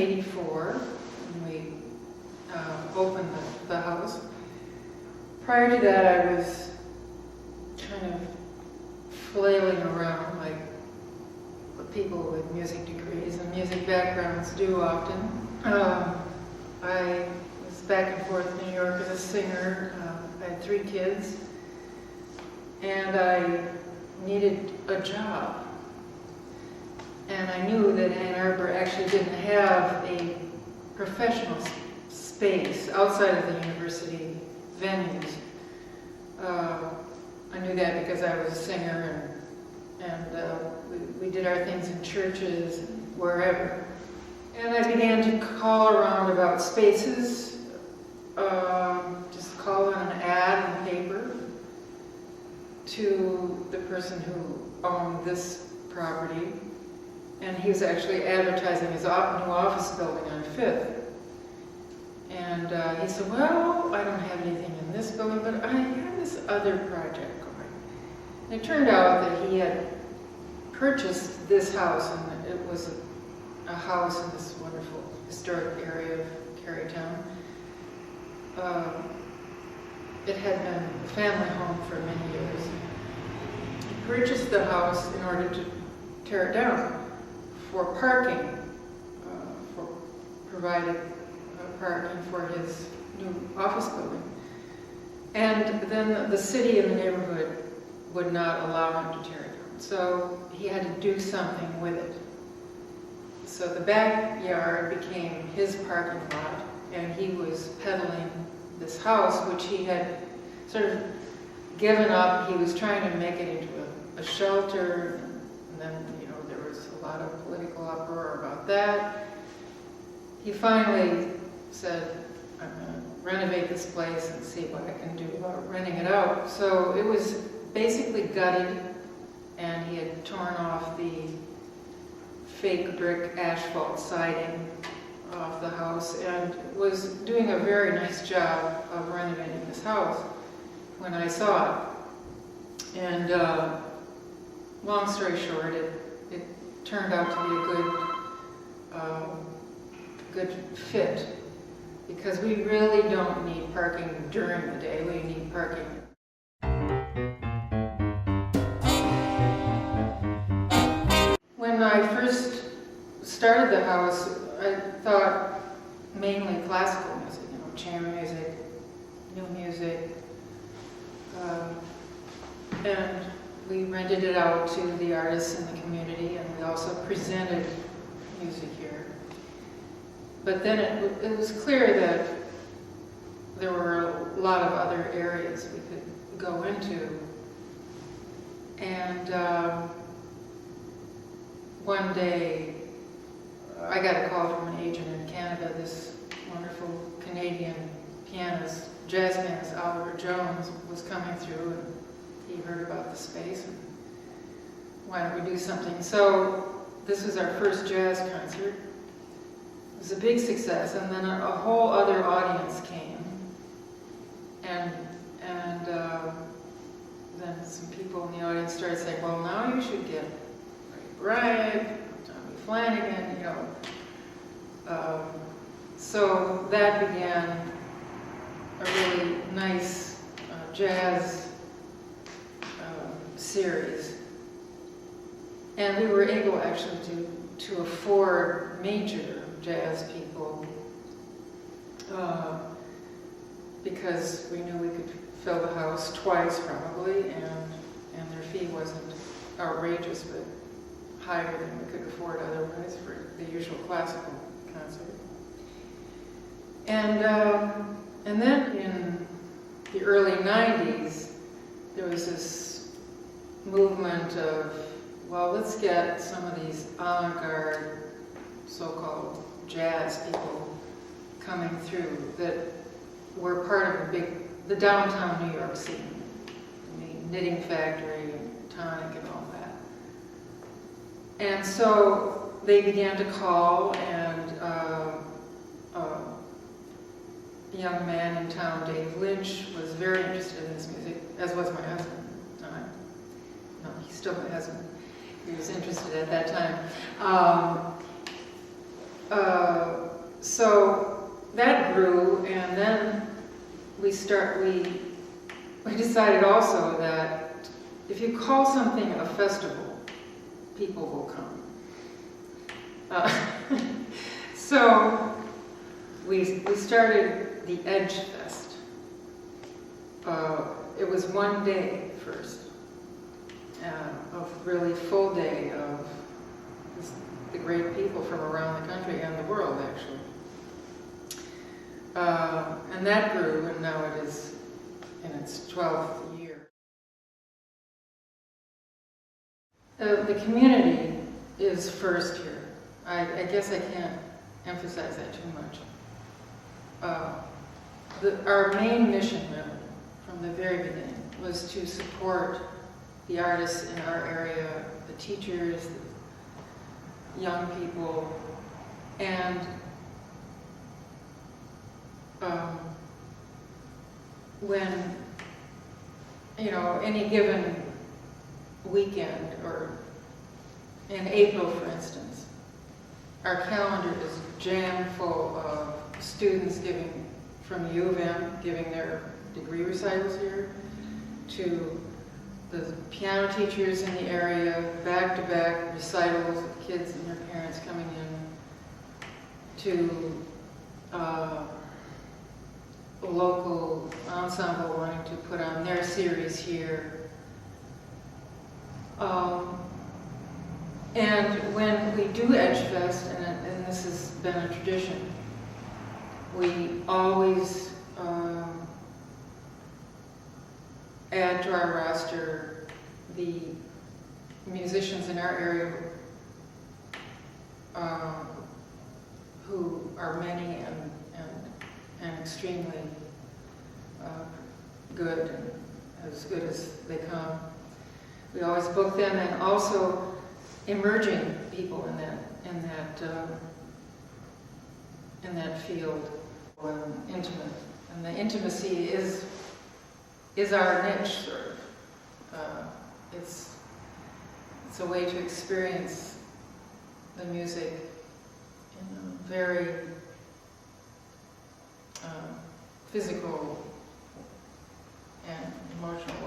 1984 when we opened the house. Prior to that, I was kind of flailing around like what people with music degrees and music backgrounds do often. I was back and forth in New York as a singer. I had 3 kids, and I needed a job. And I knew that Ann Arbor actually didn't have a professional space outside of the university venues. I knew that because I was a singer, and we did our things in churches and wherever. And I began to call around about spaces, just call on an ad in the paper to the person who owned this property. And he was actually advertising his new office building on 5th. And he said, well, I don't have anything in this building, but I have this other project going. And it turned out that he had purchased this house, and it was a house in this wonderful historic area of Kerrytown. It had been a family home for many years. He purchased the house in order to tear it down for parking, for provided parking for his new office building. And then the city and the neighborhood would not allow him to tear it down. So he had to do something with it. So the backyard became his parking lot, and he was peddling this house, which he had sort of given up. He was trying to make it into a shelter, and then, there was a lot of political uproar about that. He finally said, I'm going to renovate this place and see what I can do about renting it out. So it was basically gutted, and he had torn off the fake brick asphalt siding off the house and was doing a very nice job of renovating this house when I saw it. And long story short, it turned out to be a good fit, because we really don't need parking during the day. We need parking. When I first started the house, I thought mainly classical music, chamber music, new music, and we rented it out to the artists in the community, and we also presented music here. But then it was clear that there were a lot of other areas we could go into. And one day, I got a call from an agent in Canada. This wonderful Canadian pianist, jazz pianist, Oliver Jones, was coming through, and he heard about the space, and why don't we do something? So this was our first jazz concert. It was a big success, and then a whole other audience came, and then some people in the audience started saying, well, now you should get Ray Bragg, Tommy Flanagan, so that began a really nice jazz series. And we were able actually to afford major jazz people because we knew we could fill the house twice probably, and their fee wasn't outrageous, but higher than we could afford otherwise for the usual classical concert. And then in the early 90s, there was this movement of, well, let's get some of these avant-garde, so-called jazz people coming through that were part of the downtown New York scene. The Knitting Factory, and Tonic, and all that. And so they began to call, and a young man in town, Dave Lynch, was very interested in this music, as was my husband at the time. No, he's still my husband. He was interested at that time. So that grew, and then we decided also that if you call something a festival, people will come. So we started the Edge Fest. It was one day first, a really full day of the great people from around the country and the world, actually. And that grew, and now it is in its 12th year. The community is first here. I guess I can't emphasize that too much. Our main mission, really, from the very beginning, was to support the artists in our area, the teachers, the young people, and when, any given weekend, or in April, for instance, our calendar is jammed full of students from U of M giving their degree recitals here, to the piano teachers in the area, back-to-back recitals of kids and their parents coming in, to a local ensemble wanting to put on their series here. And when we do Edgefest, and this has been a tradition, we always add to our roster the musicians in our area who are many and extremely good, and as good as they come. We always book them, and also emerging people in that field, intimate. And the intimacy is our niche, sort of. It's a way to experience the music in a very physical and emotional